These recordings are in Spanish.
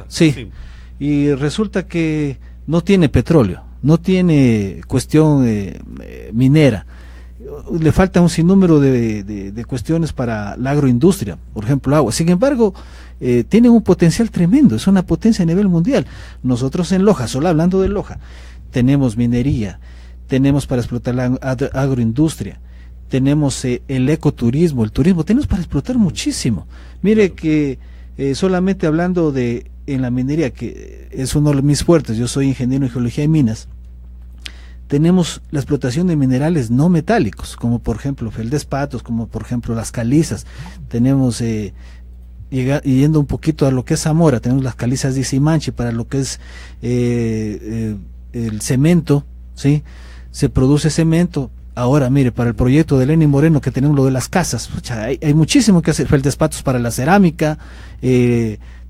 Sí, Sí. y resulta que no tiene petróleo, no tiene cuestión minera. Le falta un sinnúmero de cuestiones para la agroindustria, por ejemplo, agua. Sin embargo, tienen un potencial tremendo, es una potencia a nivel mundial. Nosotros en Loja, solo hablando de Loja, tenemos minería, tenemos para explotar la agroindustria, tenemos el ecoturismo, el turismo, tenemos para explotar muchísimo. Mire que solamente hablando de en la minería, que es uno de mis fuertes, yo soy ingeniero en geología y minas, tenemos la explotación de minerales no metálicos, como por ejemplo feldespatos, como por ejemplo las calizas, tenemos yendo un poquito a lo que es Zamora, tenemos las calizas de Simanchi para lo que es el cemento, ¿sí? Se produce cemento. Ahora, mire, para el proyecto de Lenín Moreno que tenemos lo de las casas, pucha, hay muchísimo que hacer, feldespatos para la cerámica,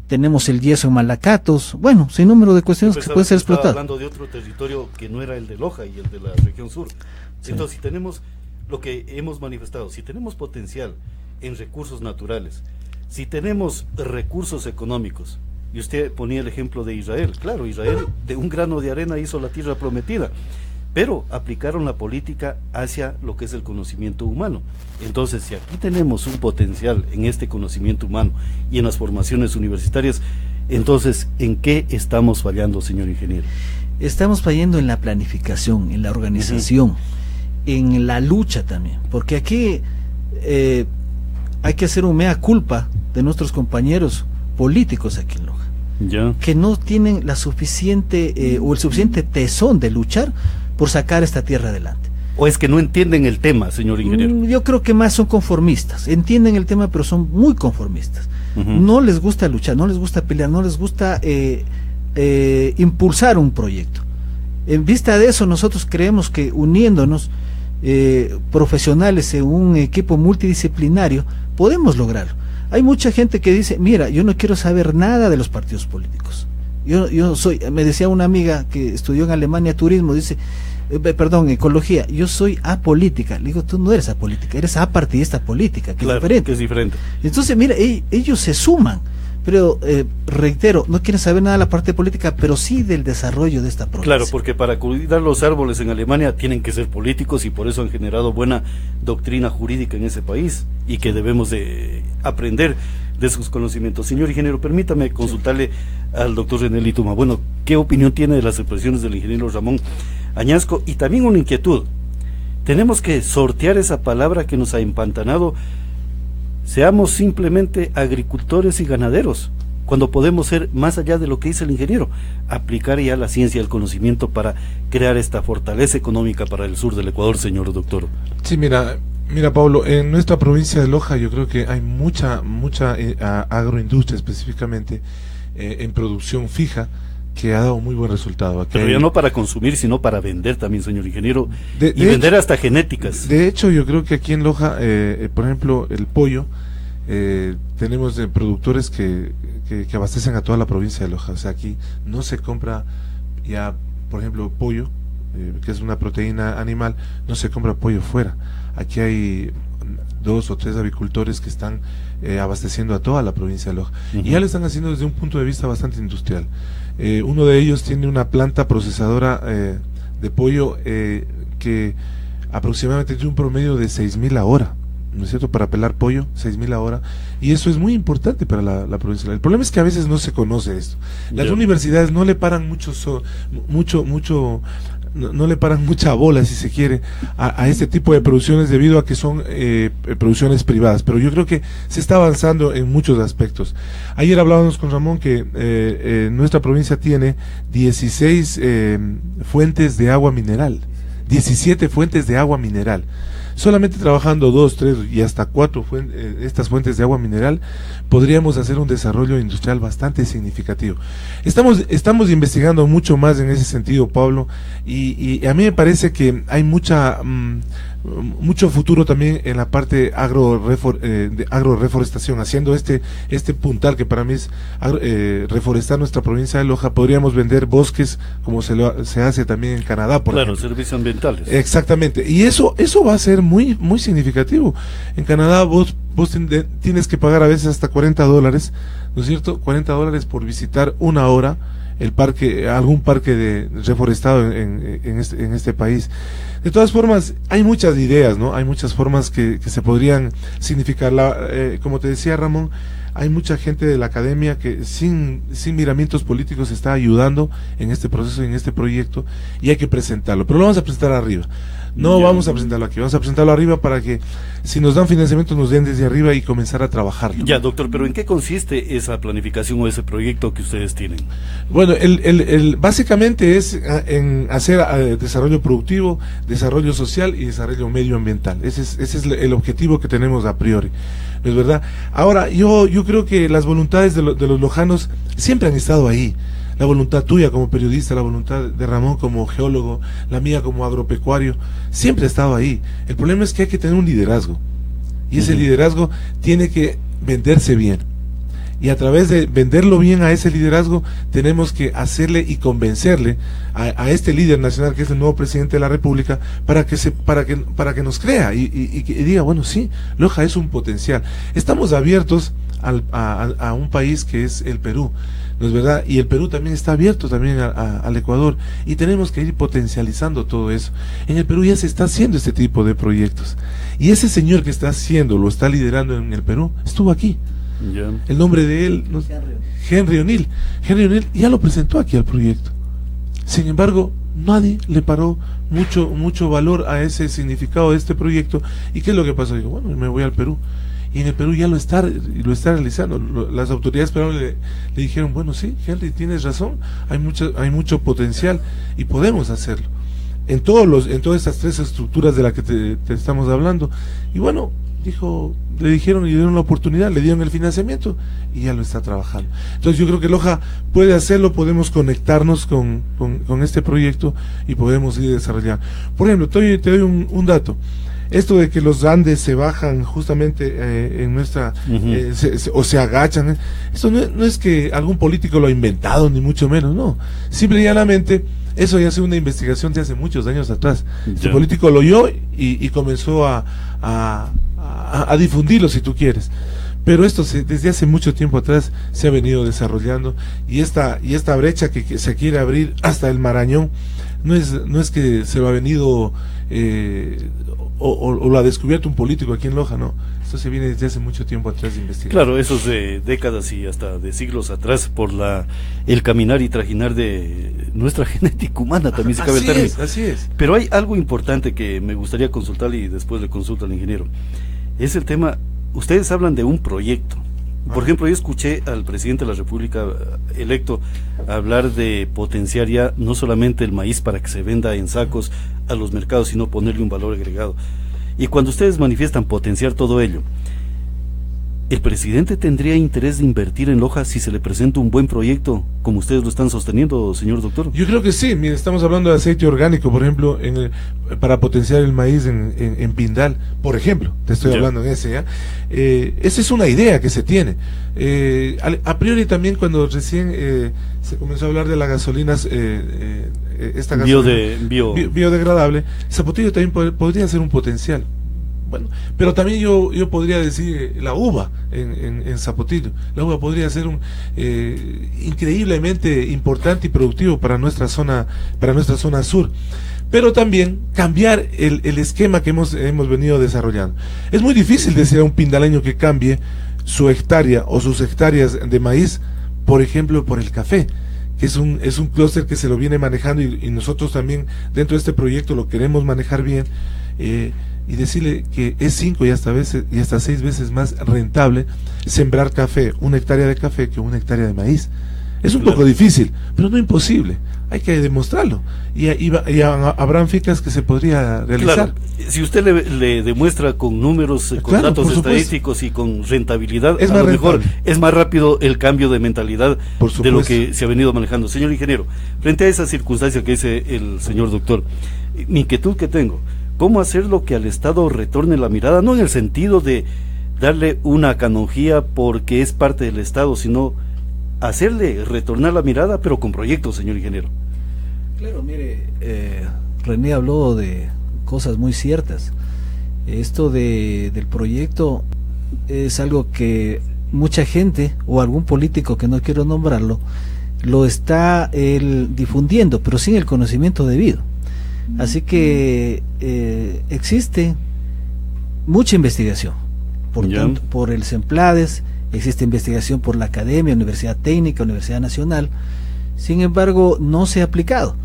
tenemos el yeso en Malacatos, bueno, sin número de cuestiones que pueden ser explotadas. Hablando de otro territorio que no era el de Loja y el de la región sur. Sí. Entonces, si tenemos lo que hemos manifestado, si tenemos potencial en recursos naturales, si tenemos recursos económicos, y usted ponía el ejemplo de Israel, claro, Israel de un grano de arena hizo la tierra prometida, pero aplicaron la política hacia lo que es el conocimiento humano. Entonces, si aquí tenemos un potencial en este conocimiento humano y en las formaciones universitarias, entonces, ¿en qué estamos fallando, señor ingeniero? Estamos fallando en la planificación, en la organización, en la lucha también, porque aquí hay que hacer un mea culpa de nuestros compañeros políticos aquí en Loja, ¿ya? Que no tienen la suficiente o el suficiente tesón de luchar por sacar esta tierra adelante. ¿O es que no entienden el tema, señor ingeniero? Yo creo que más son conformistas, entienden el tema pero son muy conformistas. No les gusta luchar, no les gusta pelear, no les gusta impulsar un proyecto. En vista de eso, nosotros creemos que uniéndonos profesionales en un equipo multidisciplinario podemos lograrlo. Hay mucha gente que dice, mira, yo no quiero saber nada de los partidos políticos. Me decía una amiga que estudió en Alemania turismo, dice, ecología, yo soy apolítica. Le digo, tú no eres apolítica, eres apartidista política, que, claro, es diferente. Que es diferente. Entonces, mira, ellos se suman, pero reitero, no quieren saber nada de la parte política, pero sí del desarrollo de esta provincia. Claro, porque para cuidar los árboles en Alemania tienen que ser políticos y por eso han generado buena doctrina jurídica en ese país y que debemos de aprender de sus conocimientos. Señor ingeniero, permítame consultarle al doctor René Lituma. Bueno, ¿qué opinión tiene de las expresiones del ingeniero Ramón Añasco? Y también una inquietud. Tenemos que sortear esa palabra que nos ha empantanado. Seamos simplemente agricultores y ganaderos, cuando podemos ser más allá de lo que dice el ingeniero, aplicar ya la ciencia y el conocimiento para crear esta fortaleza económica para el sur del Ecuador, señor doctor. Sí, mira Pablo, en nuestra provincia de Loja yo creo que hay mucha agroindustria específicamente en producción fija que ha dado muy buen resultado. Aquí pero ya no para consumir, sino para vender también, señor ingeniero, y vender hasta genéticas. De hecho, yo creo que aquí en Loja, por ejemplo, el pollo, tenemos productores que abastecen a toda la provincia de Loja. O sea, aquí no se compra ya, por ejemplo, pollo, que es una proteína animal, no se compra pollo fuera. Aquí hay 2 o 3 avicultores que están abasteciendo a toda la provincia de Loja. Y ya lo están haciendo desde un punto de vista bastante industrial. Uno de ellos tiene una planta procesadora de pollo que aproximadamente tiene un promedio de 6.000 a hora, ¿no es cierto? Para pelar pollo, 6.000 a hora, y eso es muy importante para la provincia. El problema es que a veces no se conoce esto. Las universidades no le paran no le paran mucha bola, si se quiere, a este tipo de producciones debido a que son producciones privadas, pero yo creo que se está avanzando en muchos aspectos. Ayer hablábamos con Ramón que nuestra provincia tiene 16 fuentes de agua mineral, 17 fuentes de agua mineral. Solamente trabajando 2, 3 y hasta 4 estas fuentes de agua mineral podríamos hacer un desarrollo industrial bastante significativo. Estamos investigando mucho más en ese sentido, Pablo, y a mí me parece que hay mucho futuro también en la parte de agroreforestación, haciendo este puntal que para mí es reforestar nuestra provincia de Loja. Podríamos vender bosques como se hace también en Canadá, por ejemplo. Servicios ambientales. Exactamente, y eso va a ser muy significativo. En Canadá vos vos tienes que pagar a veces hasta $40, ¿no es cierto? $40 por visitar una hora el parque, algún parque reforestado en este país. De todas formas, hay muchas ideas, ¿no? Hay muchas formas que se podrían significar. Como te decía, Ramón, hay mucha gente de la academia que sin miramientos políticos está ayudando en este proceso, en este proyecto, y hay que presentarlo. Pero lo vamos a presentar arriba. No vamos a presentarlo aquí, vamos a presentarlo arriba para que si nos dan financiamiento nos den desde arriba y comenzar a trabajarlo. Ya, doctor, pero ¿en qué consiste esa planificación o ese proyecto que ustedes tienen? Bueno, básicamente es en hacer desarrollo productivo, desarrollo social y desarrollo medioambiental. Ese es el objetivo que tenemos a priori, ¿no es verdad? Ahora, yo creo que las voluntades de los lojanos siempre han estado ahí. La voluntad tuya como periodista, la voluntad de Ramón como geólogo, la mía como agropecuario, siempre ha estado ahí. El problema es que hay que tener un liderazgo, y ese liderazgo tiene que venderse bien, y a través de venderlo bien a ese liderazgo tenemos que hacerle y convencerle a este líder nacional, que es el nuevo presidente de la República, para que nos crea y que diga, bueno, sí, Loja es un potencial. Estamos abiertos a un país que es el Perú, ¿no es verdad? Y el Perú también está abierto también al Ecuador, y tenemos que ir potencializando todo eso. En el Perú ya se está haciendo este tipo de proyectos, y ese señor que está haciendo, lo está liderando en el Perú, estuvo aquí. El nombre de él, Henry O'Neill. Henry O'Neill ya lo presentó aquí al proyecto. Sin embargo, nadie le paró mucho valor a ese significado de este proyecto. ¿Y qué es lo que pasó? Digo, bueno, me voy al Perú. Y en el Perú ya lo está realizando. Las autoridades peruanas le dijeron, bueno, sí, Henry, tienes razón, hay mucho potencial y podemos hacerlo. En todas estas tres estructuras de las que te estamos hablando. Y bueno, le dijeron y le dieron la oportunidad, le dieron el financiamiento y ya lo está trabajando. Entonces yo creo que Loja puede hacerlo, podemos conectarnos con este proyecto y podemos ir desarrollando. Por ejemplo, te doy un dato. Esto de que los Andes se bajan justamente en nuestra, o se agachan, esto no es que algún político lo ha inventado, ni mucho menos, no. Simple y llanamente, eso ya ha sido una investigación de hace muchos años atrás. Este político lo oyó y comenzó a difundirlo, si tú quieres. Pero esto desde hace mucho tiempo atrás se ha venido desarrollando, y esta brecha que se quiere abrir hasta el Marañón no es que se lo ha venido o lo ha descubierto un político aquí en Loja, no. Esto se viene desde hace mucho tiempo atrás de investigar. Claro, eso es de décadas y hasta de siglos atrás, por el caminar y trajinar de nuestra genética humana, también se cabe el término. Así es. Pero hay algo importante que me gustaría consultar, y después le consulto al ingeniero. Es el tema, ustedes hablan de un proyecto. Por ejemplo, yo escuché al presidente de la República electo hablar de potenciar ya no solamente el maíz para que se venda en sacos a los mercados, sino ponerle un valor agregado. Y cuando ustedes manifiestan potenciar todo ello, ¿el presidente tendría interés de invertir en Loja si se le presenta un buen proyecto, como ustedes lo están sosteniendo, señor doctor? Yo creo que sí. Mire, estamos hablando de aceite orgánico, por ejemplo, para potenciar el maíz en Pindal, por ejemplo, te estoy hablando en ese, ¿ya? Esa es una idea que se tiene. A priori también, cuando recién se comenzó a hablar de las gasolinas, esta gasolina biodegradable, Zapotillo también podría ser un potencial. Bueno, pero también yo podría decir la uva en Zapotillo. La uva podría ser increíblemente importante y productivo para nuestra zona sur. Pero también cambiar el esquema que hemos venido desarrollando. Es muy difícil decir a un pindaleño que cambie su hectárea o sus hectáreas de maíz, por ejemplo, por el café, que es un clúster que se lo viene manejando, y nosotros también dentro de este proyecto lo queremos manejar bien, y decirle que es 5 y hasta 6 veces más rentable sembrar café, una hectárea de café, que una hectárea de maíz. Es un poco difícil, pero no imposible. Hay que demostrarlo. Y habrán ficas que se podría realizar. Claro, si usted le demuestra con números, con datos estadísticos y con rentabilidad, a lo mejor es más rápido el cambio de mentalidad de lo que se ha venido manejando. Señor ingeniero, frente a esa circunstancia que dice el señor doctor, mi inquietud que tengo, ¿cómo hacerlo que al Estado retorne la mirada? No en el sentido de darle una canonjía porque es parte del Estado, sino hacerle retornar la mirada, pero con proyectos, señor ingeniero. Claro, mire, René habló de cosas muy ciertas. Esto del proyecto es algo que mucha gente o algún político que no quiero nombrarlo lo está difundiendo, pero sin el conocimiento debido. Así que existe mucha investigación por el CEMPLADES, existe investigación por la Academia, Universidad Técnica, Universidad Nacional. Sin embargo, no se ha aplicado.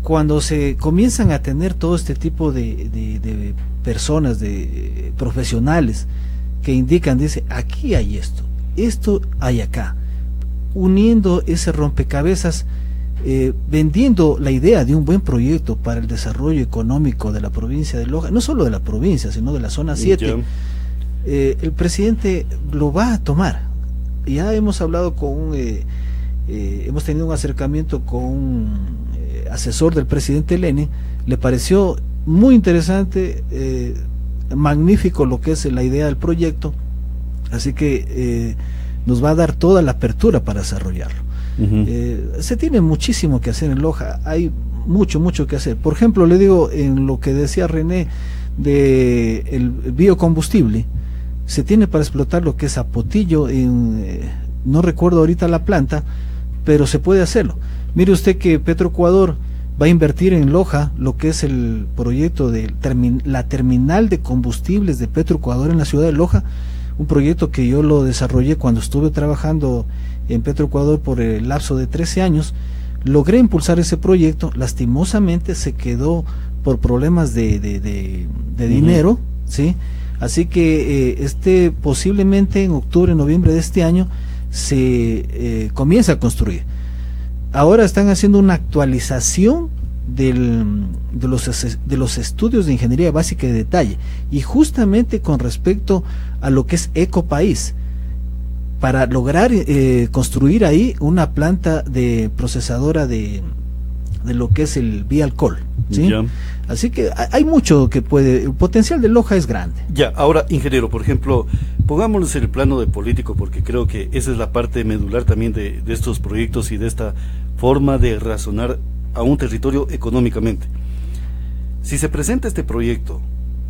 Cuando se comienzan a tener todo este tipo de personas, de profesionales que indican, dice, aquí hay esto hay acá, uniendo ese rompecabezas, vendiendo la idea de un buen proyecto para el desarrollo económico de la provincia de Loja, no solo de la provincia, sino de la zona 7, el presidente lo va a tomar. Ya hemos hablado hemos tenido un acercamiento con un asesor del presidente Lenin, le pareció muy interesante, magnífico lo que es la idea del proyecto, así que nos va a dar toda la apertura para desarrollarlo. Se tiene muchísimo que hacer en Loja, hay mucho que hacer. Por ejemplo, le digo, en lo que decía René de el biocombustible, se tiene para explotar lo que es Apotillo, no recuerdo ahorita la planta, pero se puede hacerlo. Mire usted que Petroecuador va a invertir en Loja lo que es el proyecto de la terminal de combustibles de Petroecuador en la ciudad de Loja, un proyecto que yo lo desarrollé cuando estuve trabajando en Petroecuador por el lapso de 13 años. Logré impulsar ese proyecto, lastimosamente se quedó por problemas de dinero, ¿sí? Así que posiblemente en octubre, noviembre de este año se comienza a construir. Ahora están haciendo una actualización de los estudios de ingeniería básica y de detalle, y justamente con respecto a lo que es Ecopaís, para lograr construir ahí una planta de procesadora de lo que es el bialcohol, ¿sí? Así que hay mucho que el potencial de Loja es grande. Ya, ahora, ingeniero, por ejemplo, pongámonos en el plano de político, porque creo que esa es la parte medular también de estos proyectos y de esta forma de razonar a un territorio económicamente. Si se presenta este proyecto,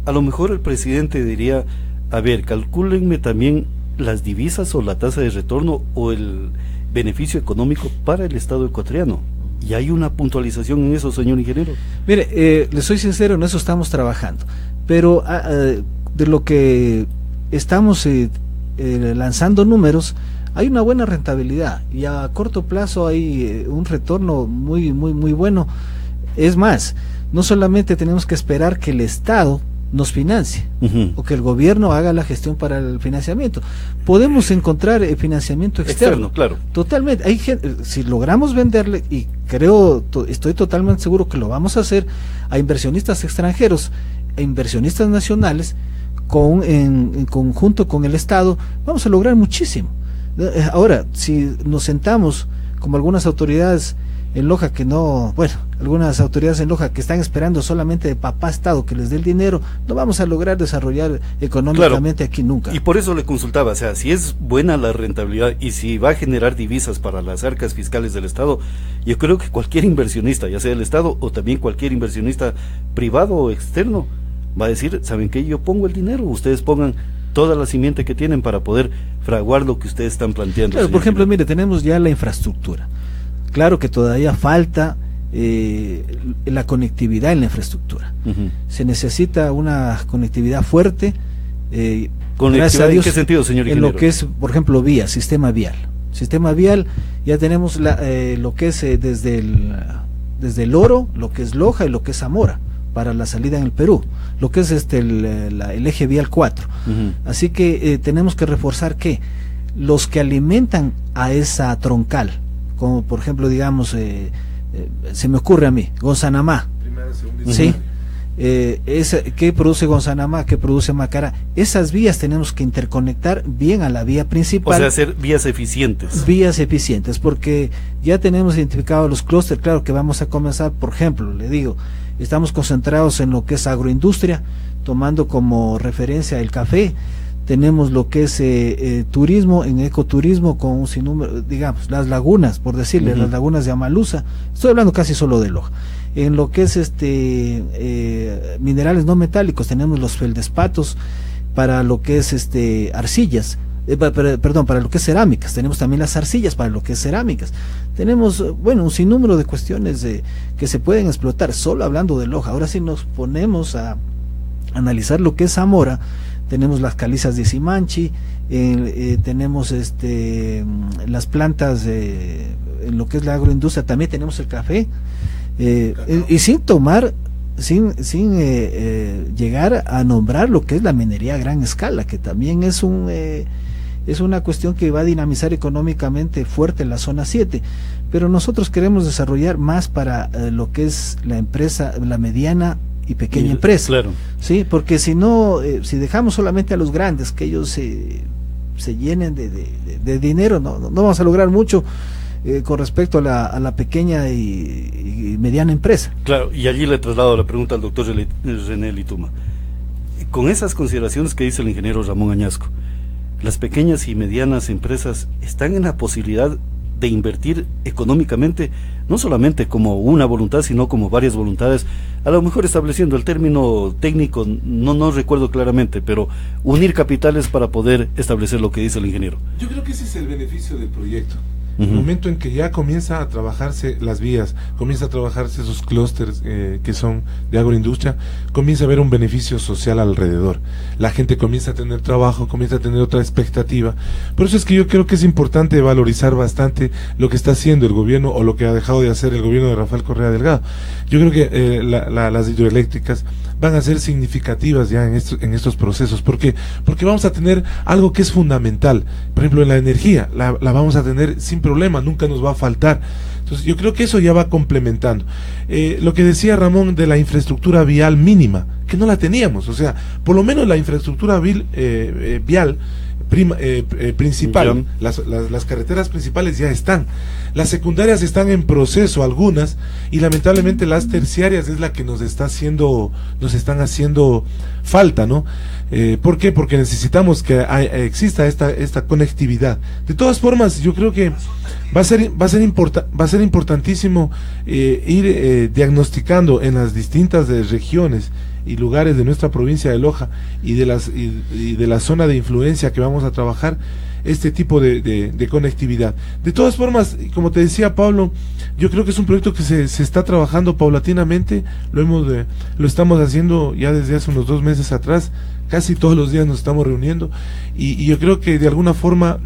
a lo mejor el presidente diría, a ver, calcúlenme también las divisas o la tasa de retorno o el beneficio económico para el Estado ecuatoriano. ¿Y hay una puntualización en eso, señor ingeniero? Mire, le soy sincero, en eso estamos trabajando, pero de lo que estamos lanzando números, hay una buena rentabilidad y a corto plazo hay un retorno muy bueno. Es más, no solamente tenemos que esperar que el Estado nos financie o que el gobierno haga la gestión para el financiamiento. Podemos encontrar financiamiento externo, claro. Totalmente. Hay gente, si logramos venderle, y estoy totalmente seguro que lo vamos a hacer, a inversionistas extranjeros e inversionistas nacionales, en conjunto con el Estado, vamos a lograr muchísimo. Ahora, si nos sentamos como algunas autoridades en Loja algunas autoridades en Loja que están esperando solamente de papá Estado que les dé el dinero, no vamos a lograr desarrollar económicamente aquí nunca. Y por eso le consultaba, o sea, si es buena la rentabilidad y si va a generar divisas para las arcas fiscales del Estado, yo creo que cualquier inversionista, ya sea el Estado o también cualquier inversionista privado o externo, va a decir, ¿saben qué? Yo pongo el dinero, ustedes pongan toda la simiente que tienen para poder fraguar lo que ustedes están planteando. Claro, por ejemplo, mire, tenemos ya la infraestructura. Claro que todavía falta la conectividad en la infraestructura. Se necesita una conectividad fuerte. ¿Conectividad en qué sentido, señor ingeniero? En lo que es, por ejemplo, sistema vial. Sistema vial, ya tenemos lo que es desde el Oro, lo que es Loja y lo que es Zamora, para la salida en el Perú, lo que es el eje vial 4. Así que tenemos que reforzar que los que alimentan a esa troncal, como por ejemplo, digamos, se me ocurre a mí, Gonzanamá, ¿sí? ¿Qué produce Gonzanamá? ¿Qué produce Macará? Esas vías tenemos que interconectar bien a la vía principal. O sea, hacer vías eficientes. Vías eficientes, porque ya tenemos identificados los clústeres. Claro que vamos a comenzar, por ejemplo, le digo, estamos concentrados en lo que es agroindustria, tomando como referencia el café. Tenemos lo que es turismo, en ecoturismo, con un sinnúmero, digamos, las lagunas, por decirle, las lagunas de Amaluza. Estoy hablando casi solo de Loja. En lo que es minerales no metálicos, tenemos los feldespatos, para lo que es arcillas, perdón, para lo que es cerámicas, tenemos también las arcillas para lo que es cerámicas, tenemos, bueno, un sinnúmero de cuestiones que se pueden explotar, solo hablando de Loja. Ahora si nos ponemos a analizar lo que es Zamora, tenemos las calizas de Simanchi, tenemos las plantas en lo que es la agroindustria, también tenemos el café, y sin llegar a nombrar lo que es la minería a gran escala, que también es una cuestión que va a dinamizar económicamente fuerte en la zona 7, pero nosotros queremos desarrollar más para lo que es la empresa, la mediana y pequeña empresa, claro. Sí, porque si no, si dejamos solamente a los grandes que ellos se llenen de dinero, no vamos a lograr mucho con respecto a la pequeña y mediana empresa. Claro, y allí le traslado la pregunta al doctor René Lituma. Con esas consideraciones que dice el ingeniero Ramón Añasco, ¿las pequeñas y medianas empresas están en la posibilidad de invertir económicamente, no solamente como una voluntad, sino como varias voluntades, a lo mejor estableciendo el término técnico, no recuerdo claramente, pero unir capitales para poder establecer lo que dice el ingeniero? Yo creo que ese es el beneficio del proyecto. El momento en que ya comienza a trabajarse las vías, comienza a trabajarse esos clústeres que son de agroindustria, comienza a haber un beneficio social alrededor. La gente comienza a tener trabajo, comienza a tener otra expectativa. Por eso es que yo creo que es importante valorizar bastante lo que está haciendo el gobierno o lo que ha dejado de hacer el gobierno de Rafael Correa Delgado. Yo creo que las hidroeléctricas van a ser significativas ya en estos procesos. ¿Por qué? Porque vamos a tener algo que es fundamental. Por ejemplo, en la energía, la vamos a tener sin problema, nunca nos va a faltar. Entonces yo creo que eso ya va complementando. Lo que decía Ramón de la infraestructura vial mínima, que no la teníamos, o sea, por lo menos la infraestructura vial principal, las carreteras principales ya están, las secundarias están en proceso algunas, y lamentablemente las terciarias es la que nos están haciendo falta, ¿no? ¿Por qué? Porque necesitamos que exista esta conectividad. De todas formas, yo creo que va a ser importantísimo ir diagnosticando en las distintas regiones y lugares de nuestra provincia de Loja y de la zona de influencia que vamos a trabajar este tipo de conectividad. De todas formas, como te decía Pablo, yo creo que es un proyecto que se está trabajando paulatinamente, lo estamos haciendo ya desde hace unos 2 meses atrás, casi todos los días nos estamos reuniendo y yo creo que de alguna forma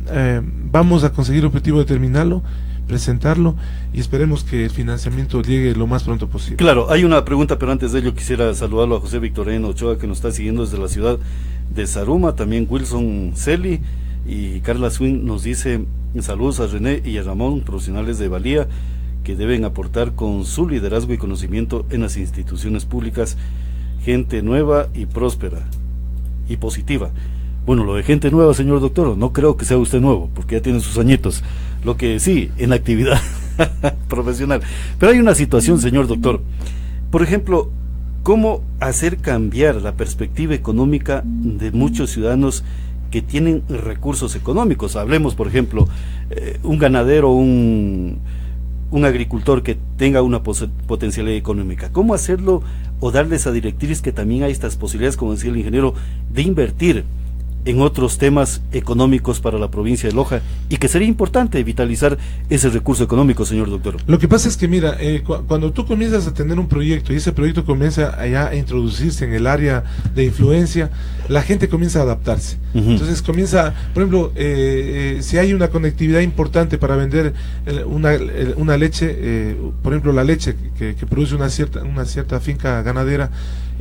vamos a conseguir el objetivo de terminarlo, presentarlo y esperemos que el financiamiento llegue lo más pronto posible. Claro, hay una pregunta, pero antes de ello quisiera saludarlo a José Victoriano Ochoa, que nos está siguiendo desde la ciudad de Zaruma, también Wilson Celi y Carla Swing nos dice saludos a René y a Ramón, profesionales de valía que deben aportar con su liderazgo y conocimiento en las instituciones públicas, gente nueva y próspera y positiva. Bueno, lo de gente nueva, señor doctor, no creo que sea usted nuevo, porque ya tiene sus añitos. Lo que sí, en actividad profesional. Pero hay una situación, señor doctor. Por ejemplo, ¿cómo hacer cambiar la perspectiva económica de muchos ciudadanos que tienen recursos económicos? Hablemos, por ejemplo, un ganadero, un agricultor que tenga una potencialidad económica. ¿Cómo hacerlo o darles a directriz que también hay estas posibilidades, como decía el ingeniero, de invertir en otros temas económicos para la provincia de Loja, y que sería importante vitalizar ese recurso económico, señor doctor? Lo que pasa es que mira, cuando tú comienzas a tener un proyecto y ese proyecto comienza a introducirse en el área de influencia, la gente comienza a adaptarse. Entonces comienza, por ejemplo, si hay una conectividad importante para vender una leche, por ejemplo la leche que produce una cierta finca ganadera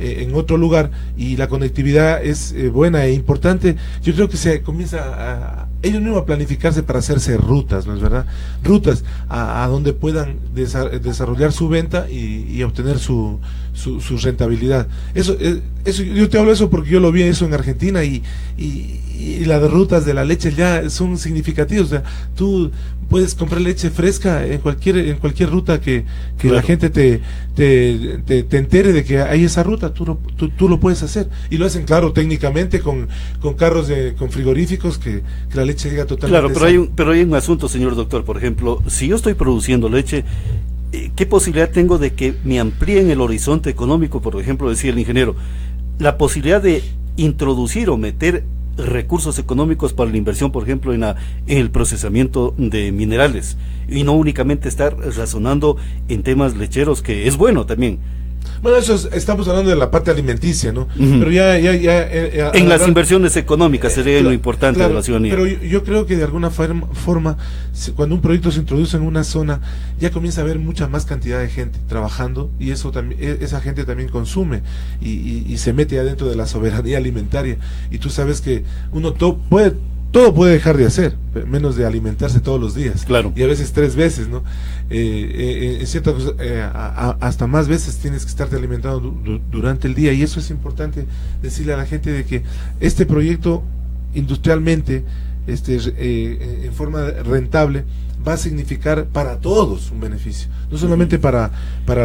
en otro lugar, y la conectividad es buena e importante, yo creo que se comienza ellos mismos a planificarse para hacerse rutas, ¿no es verdad? Rutas a donde puedan desarrollar su venta y obtener su rentabilidad. Eso yo te hablo eso porque yo lo vi eso en Argentina y las rutas de la leche ya son significativas. O sea, tú puedes comprar leche fresca en cualquier ruta que claro, la gente te entere de que hay esa ruta, tú lo puedes hacer, y lo hacen, claro, técnicamente con carros con frigoríficos que la leche llega totalmente. Claro, pero hay un asunto, señor doctor. Por ejemplo, si yo estoy produciendo leche, ¿qué posibilidad tengo de que me amplíen el horizonte económico? Por ejemplo, decía el ingeniero, la posibilidad de introducir o meter recursos económicos para la inversión, por ejemplo, en el procesamiento de minerales, y no únicamente estar razonando en temas lecheros, que es bueno también. Bueno, estamos hablando de la parte alimenticia, ¿no? Pero en las inversiones económicas sería lo importante, claro, de la ciudadanía. Pero yo creo que de alguna forma, cuando un proyecto se introduce en una zona, ya comienza a haber mucha más cantidad de gente trabajando, y eso también, esa gente también consume y se mete adentro de la soberanía alimentaria. Y tú sabes que uno todo puede dejar de hacer, menos de alimentarse todos los días. Claro. Y a veces 3 veces, ¿no? En ciertas cosas, hasta más veces tienes que estarte alimentando durante el día. Y eso es importante decirle a la gente, de que este proyecto industrialmente, en forma rentable, va a significar para todos un beneficio. No solamente para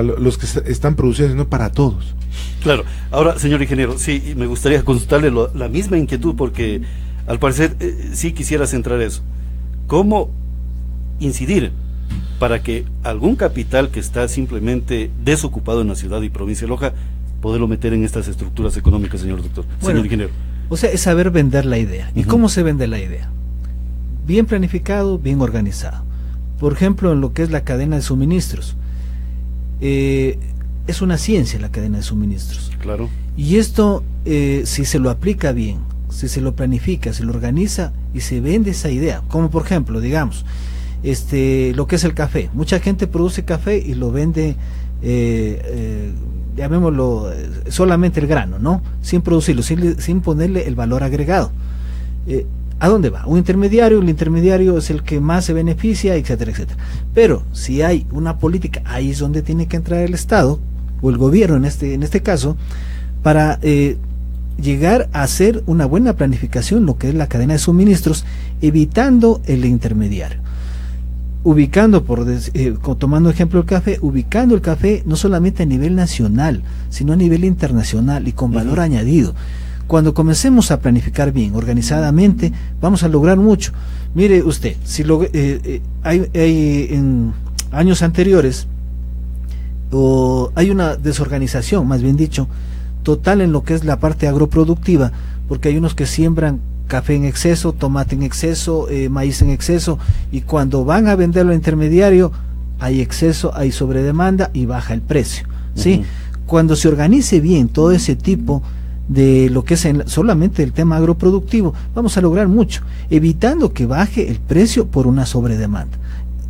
los que están produciendo, sino para todos. Claro. Ahora, señor ingeniero, sí, me gustaría consultarle la misma inquietud, porque al parecer sí quisiera centrar eso. ¿Cómo incidir para que algún capital que está simplemente desocupado en la ciudad y provincia de Loja, poderlo meter en estas estructuras económicas, señor doctor, señor ingeniero? O sea, es saber vender la idea. ¿Y cómo se vende la idea? Bien planificado, bien organizado. Por ejemplo, en lo que es la cadena de suministros. Es una ciencia la cadena de suministros. Claro. Y esto, si se lo aplica bien, si se lo planifica, se lo organiza y se vende esa idea, como por ejemplo, digamos, lo que es el café. Mucha gente produce café y lo vende, llamémoslo, solamente el grano, ¿no? Sin producirlo, sin ponerle el valor agregado. ¿A dónde va? Un intermediario, el intermediario es el que más se beneficia, etcétera, etcétera. Pero si hay una política, ahí es donde tiene que entrar el Estado, o el gobierno en este caso, para llegar a hacer una buena planificación, lo que es la cadena de suministros, evitando el intermediario, ubicando, tomando ejemplo el café, ubicando el café no solamente a nivel nacional, sino a nivel internacional y con valor añadido. Cuando comencemos a planificar bien, organizadamente, vamos a lograr mucho. Mire usted, si hay en años anteriores, hay una desorganización, más bien dicho, total en lo que es la parte agroproductiva, porque hay unos que siembran café en exceso, tomate en exceso, maíz en exceso, y cuando van a venderlo al intermediario hay exceso, hay sobredemanda y baja el precio, ¿sí? Cuando se organice bien todo ese tipo de lo que es solamente el tema agroproductivo, vamos a lograr mucho, evitando que baje el precio por una sobredemanda.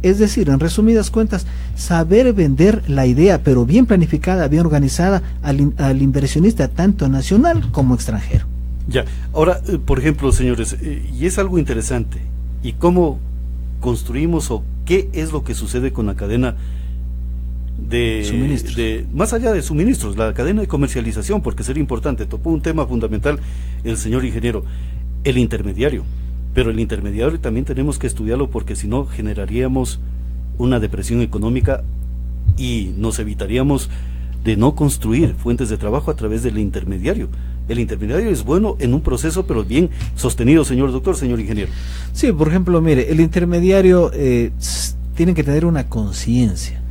Es decir, en resumidas cuentas, saber vender la idea, pero bien planificada, bien organizada, al inversionista tanto nacional como extranjero. Ya, ahora, por ejemplo, señores, y es algo interesante, ¿y cómo construimos o qué es lo que sucede con la cadena de suministros? Más allá de suministros, la cadena de comercialización, porque sería importante, topó un tema fundamental el señor ingeniero, el intermediario. Pero el intermediario también tenemos que estudiarlo, porque si no generaríamos una depresión económica y nos evitaríamos de no construir fuentes de trabajo a través del intermediario. El intermediario es bueno en un proceso, pero bien sostenido, señor doctor, señor ingeniero. Sí, por ejemplo, mire, el intermediario tiene que tener una conciencia.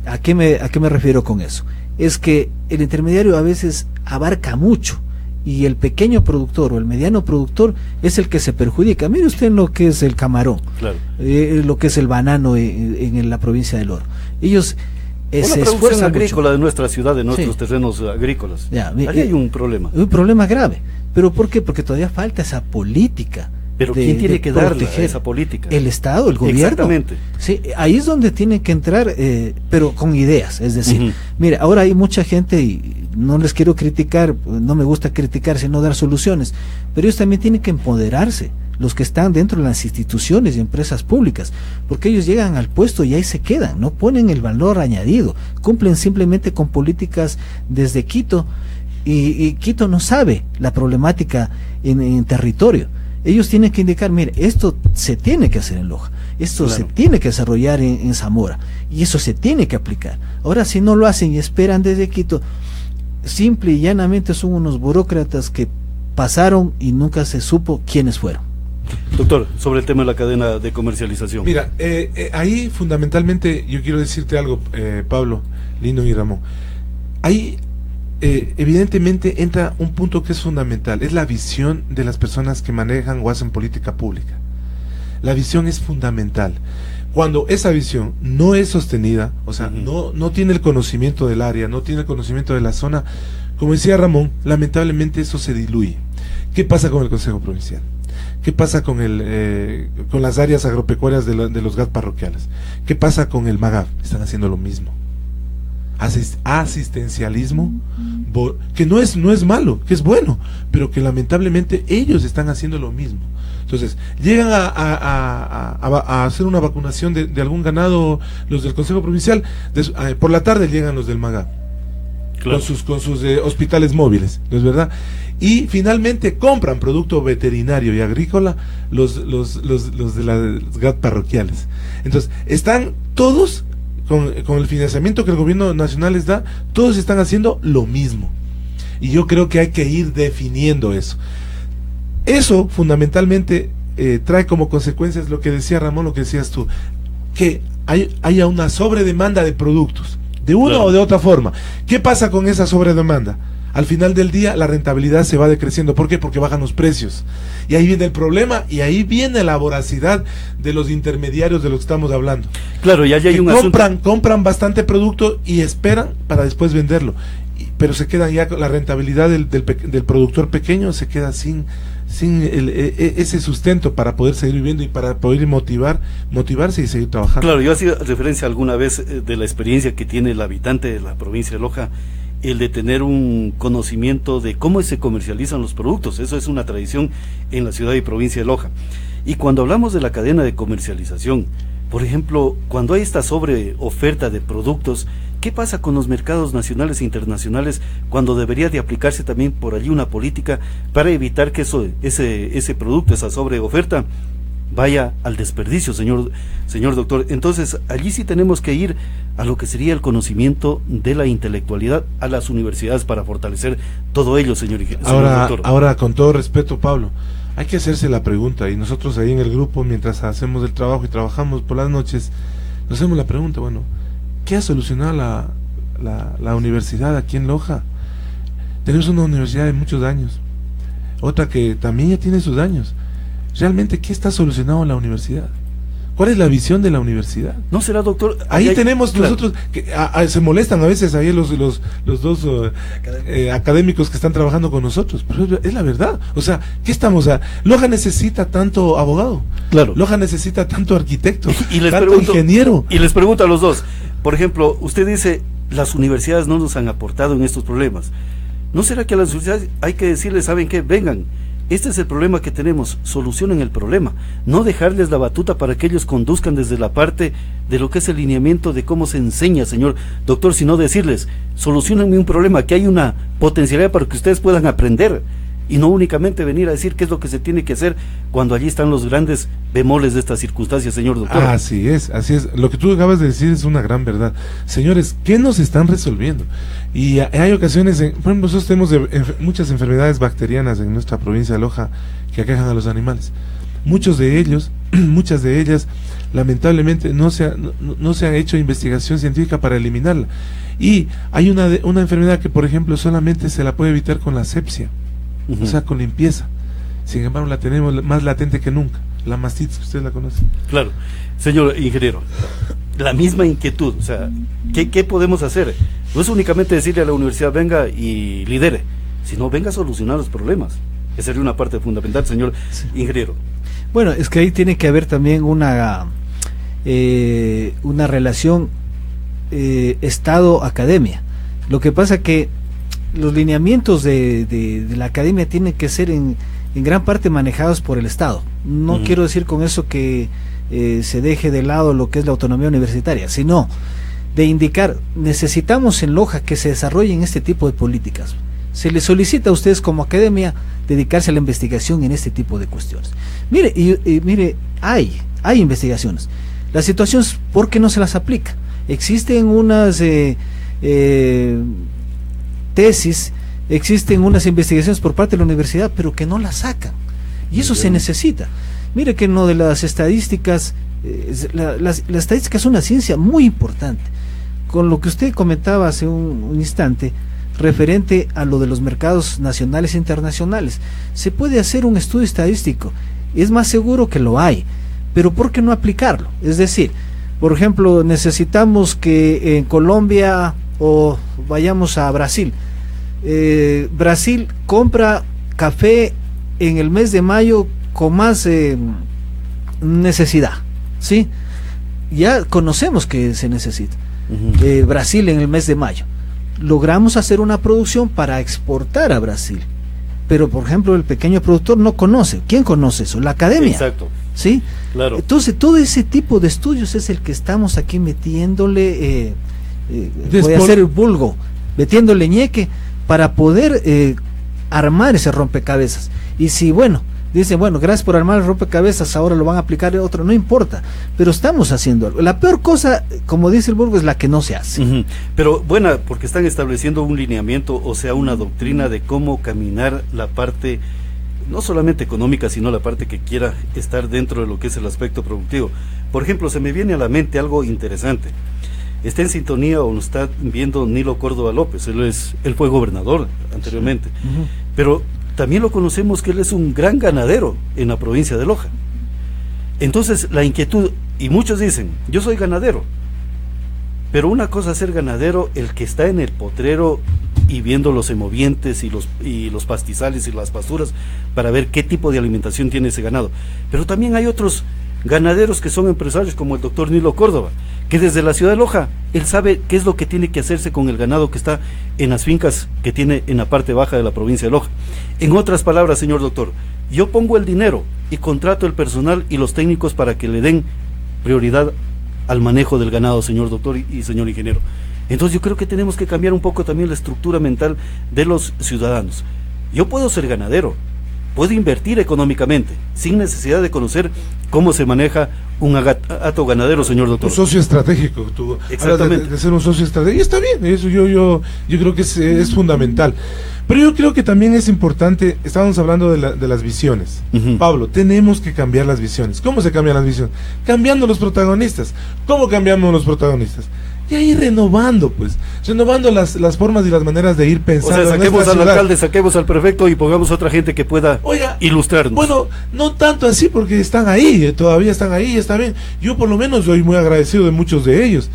¿A qué me refiero con eso? Es que el intermediario a veces abarca mucho, y el pequeño productor o el mediano productor es el que se perjudica. Mire usted en lo que es el camarón, claro, lo que es el banano en la provincia del Oro. Ellos se esfuerzan agrícola mucho de nuestra ciudad, de nuestros terrenos agrícolas. Ya, ahí hay un problema. Un problema grave. ¿Pero por qué? Porque todavía falta esa política. Pero ¿quién tiene que darle esa política? El Estado, el gobierno. Exactamente. Sí, ahí es donde tiene que entrar, pero con ideas. Es decir, mire, ahora hay mucha gente, y no les quiero criticar, no me gusta criticar, sino dar soluciones, pero ellos también tienen que empoderarse, los que están dentro de las instituciones y empresas públicas, porque ellos llegan al puesto y ahí se quedan, no ponen el valor añadido, cumplen simplemente con políticas desde Quito, y Quito no sabe la problemática en territorio. Ellos tienen que indicar, mire, esto se tiene que hacer en Loja, esto claro, se tiene que desarrollar en Zamora, y eso se tiene que aplicar. Ahora, si no lo hacen y esperan desde Quito, simple y llanamente son unos burócratas que pasaron y nunca se supo quiénes fueron. Doctor, sobre el tema de la cadena de comercialización. Mira, ahí fundamentalmente yo quiero decirte algo, Pablo, Lindo y Ramón. Ahí evidentemente entra un punto que es fundamental, es la visión de las personas que manejan o hacen política pública. La visión es fundamental. Cuando esa visión no es sostenida, o sea, no tiene el conocimiento del área, no tiene el conocimiento de la zona, como decía Ramón, lamentablemente eso se diluye. ¿Qué pasa con el Consejo Provincial? ¿Qué pasa con con las áreas agropecuarias de los GAT parroquiales? ¿Qué pasa con el MAGAV? Están haciendo lo mismo. Asistencialismo, que no es malo, que es bueno, pero que lamentablemente ellos están haciendo lo mismo. Entonces, llegan a hacer una vacunación de algún ganado los del Consejo Provincial, por la tarde llegan los del MAGAV, claro, con sus hospitales móviles, ¿no es verdad? Y finalmente compran producto veterinario y agrícola los de las GAT parroquiales. Entonces, están todos con el financiamiento que el gobierno nacional les da, todos están haciendo lo mismo. Y yo creo que hay que ir definiendo eso. Eso fundamentalmente trae como consecuencias lo que decía Ramón, lo que decías tú, que haya una sobredemanda de productos, de una claro, o de otra forma. ¿Qué pasa con esa sobredemanda? Al final del día la rentabilidad se va decreciendo. ¿Por qué? Porque bajan los precios. Y ahí viene el problema, y ahí viene la voracidad de los intermediarios de los que estamos hablando. Claro, y allá hay un compran bastante producto y esperan para después venderlo. Pero se quedan ya con la rentabilidad del productor pequeño, se queda sin ese sustento para poder seguir viviendo y para poder motivarse y seguir trabajando. Claro, yo hacía referencia alguna vez de la experiencia que tiene el habitante de la provincia de Loja, el de tener un conocimiento de cómo se comercializan los productos. Eso es una tradición en la ciudad y provincia de Loja. Y cuando hablamos de la cadena de comercialización, por ejemplo, cuando hay esta sobreoferta de productos, ¿qué pasa con los mercados nacionales e internacionales cuando debería de aplicarse también por allí una política para evitar que ese producto, esa sobreoferta, vaya al desperdicio, señor doctor? Entonces, allí sí tenemos que ir a lo que sería el conocimiento de la intelectualidad, a las universidades para fortalecer todo ello, señor doctor. Ahora, con todo respeto, Pablo, hay que hacerse la pregunta, y nosotros ahí en el grupo, mientras hacemos el trabajo y trabajamos por las noches, nos hacemos la pregunta, bueno, ¿qué ha solucionado la universidad aquí en Loja? Tenemos una universidad de muchos años, otra que también ya tiene sus años. Realmente, ¿qué está solucionado en la universidad? ¿Cuál es la visión de la universidad? ¿No será, doctor? Ahí tenemos claro, nosotros, que se molestan a veces ahí los dos académicos que están trabajando con nosotros, pero es la verdad. O sea, ¿qué estamos? Loja necesita tanto abogado, claro, Loja necesita tanto arquitecto, tanto ingeniero. Y les pregunto a los dos, por ejemplo, usted dice, las universidades no nos han aportado en estos problemas. ¿No será que a las universidades hay que decirles, saben qué, vengan, este es el problema que tenemos, solucionen el problema, no dejarles la batuta para que ellos conduzcan desde la parte de lo que es el lineamiento de cómo se enseña, señor doctor, sino decirles, solucionenme un problema, que hay una potencialidad para que ustedes puedan aprender, y no únicamente venir a decir qué es lo que se tiene que hacer cuando allí están los grandes bemoles de estas circunstancias, señor doctor. Así es, lo que tú acabas de decir es una gran verdad. Señores, ¿qué nos están resolviendo? Y hay ocasiones, por ejemplo, nosotros tenemos muchas enfermedades bacterianas en nuestra provincia de Loja que aquejan a los animales. Muchas de ellas, lamentablemente, no se ha hecho investigación científica para eliminarla. Y hay una enfermedad que, por ejemplo, solamente se la puede evitar con la asepsia. O sea, con limpieza. Sin embargo, la tenemos más latente que nunca. La mastitis, usted la conoce. Claro. Señor ingeniero, la misma inquietud. O sea, ¿qué podemos hacer? No es únicamente decirle a la universidad, venga y lidere, sino venga a solucionar los problemas. Esa sería una parte fundamental, señor ingeniero. Bueno, es que ahí tiene que haber también una relación Estado-academia. Lo que pasa que los lineamientos de la academia tienen que ser en gran parte manejados por el Estado. No quiero decir con eso que se deje de lado lo que es la autonomía universitaria, sino de indicar, necesitamos en Loja que se desarrollen este tipo de políticas. Se les solicita a ustedes como academia dedicarse a la investigación en este tipo de cuestiones. Mire, mire, hay investigaciones. La situación es ¿por qué no se las aplica? Existen unas tesis, existen unas investigaciones por parte de la universidad, pero que no las sacan, y eso se necesita. Mire que no de las estadísticas, la estadística es una ciencia muy importante. Con lo que usted comentaba hace un instante, referente a lo de los mercados nacionales e internacionales. Se puede hacer un estudio estadístico, es más seguro que lo hay, pero ¿por qué no aplicarlo? Es decir, por ejemplo, necesitamos que en Colombia o vayamos a Brasil, Brasil compra café en el mes de mayo con más necesidad, ¿sí? Ya conocemos que se necesita. Brasil en el mes de mayo. Logramos hacer una producción para exportar a Brasil, pero por ejemplo el pequeño productor no conoce. ¿Quién conoce eso? La academia. Exacto. ¿Sí? Claro. Entonces todo ese tipo de estudios es el que estamos aquí metiéndole, voy a hacer el vulgo, metiéndole ñeque para poder armar ese rompecabezas. Y si dicen, gracias por armar el rompecabezas, ahora lo van a aplicar en otro, no importa, pero estamos haciendo algo. La peor cosa, como dice el vulgo, es la que no se hace. Pero porque están estableciendo un lineamiento, o sea, una doctrina de cómo caminar la parte, no solamente económica, sino la parte que quiera estar dentro de lo que es el aspecto productivo. Por ejemplo, se me viene a la mente algo interesante. Está en sintonía o nos está viendo Nilo Córdoba López, él fue gobernador anteriormente, pero también lo conocemos que él es un gran ganadero en la provincia de Loja. Entonces la inquietud, y muchos dicen, yo soy ganadero, pero una cosa es ser ganadero, el que está en el potrero y viendo los semovientes y los pastizales y las pasturas para ver qué tipo de alimentación tiene ese ganado. Pero también hay otros ganaderos que son empresarios, como el doctor Nilo Córdoba, que desde la ciudad de Loja, él sabe qué es lo que tiene que hacerse con el ganado que está en las fincas que tiene en la parte baja de la provincia de Loja. En otras palabras, señor doctor, yo pongo el dinero y contrato el personal y los técnicos para que le den prioridad al manejo del ganado, señor doctor y señor ingeniero. Entonces yo creo que tenemos que cambiar un poco también la estructura mental de los ciudadanos. Yo puedo ser ganadero, puedo invertir económicamente, sin necesidad de conocer cómo se maneja un hato ganadero, señor doctor. Un socio estratégico, tú exactamente. De ser un socio estratégico, y está bien, eso yo creo que es fundamental. Pero yo creo que también es importante, estábamos hablando de las visiones. Pablo, tenemos que cambiar las visiones. ¿Cómo se cambian las visiones? Cambiando los protagonistas. ¿Cómo cambiamos los protagonistas? Y ahí renovando las formas y las maneras de ir pensando. O sea, saquemos al alcalde, saquemos al prefecto y pongamos otra gente que pueda ilustrarnos. Bueno, no tanto así, porque están ahí, todavía están ahí, está bien. Yo por lo menos soy muy agradecido de muchos de ellos.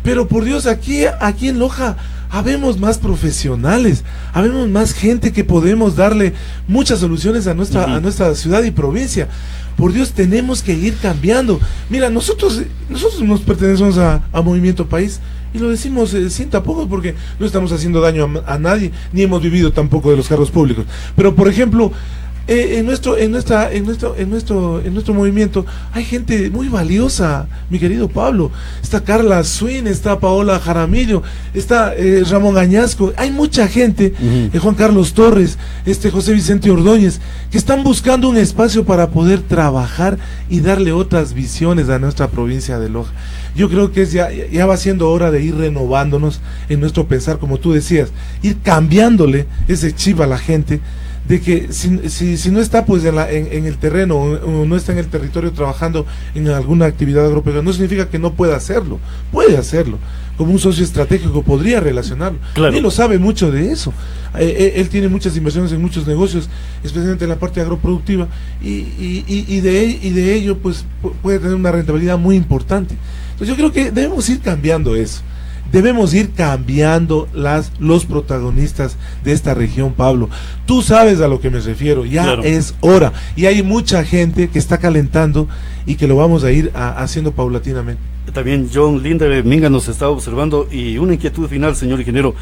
Pero por Dios, aquí en Loja habemos más profesionales, habemos más gente que podemos darle muchas soluciones a nuestra ciudad y provincia. Por Dios, tenemos que ir cambiando. Mira, nosotros nos pertenecemos a Movimiento País, y lo decimos sin tapujos, porque no estamos haciendo daño a nadie, ni hemos vivido tampoco de los cargos públicos. Pero por ejemplo, en nuestro movimiento hay gente muy valiosa, mi querido Pablo. Está Carla Swin, está Paola Jaramillo, está Ramón Añasco. Hay mucha gente, Juan Carlos Torres, José Vicente Ordóñez, que están buscando un espacio para poder trabajar y darle otras visiones a nuestra provincia de Loja. Yo creo que ya va siendo hora de ir renovándonos en nuestro pensar, como tú decías, ir cambiándole ese chip a la gente, de que si no está pues en el terreno o no está en el territorio trabajando en alguna actividad agropecuaria, no significa que no pueda hacerlo, puede hacerlo. Como un socio estratégico podría relacionarlo. Claro. Él lo sabe mucho de eso. Él tiene muchas inversiones en muchos negocios, especialmente en la parte agroproductiva, y de ello pues puede tener una rentabilidad muy importante. Entonces yo creo que debemos ir cambiando eso. Debemos ir cambiando los protagonistas de esta región, Pablo. Tú sabes a lo que me refiero, ya claro. Es hora. Y hay mucha gente que está calentando y que lo vamos a ir haciendo paulatinamente. También John Linder Minga nos está observando, y una inquietud final, señor ingeniero.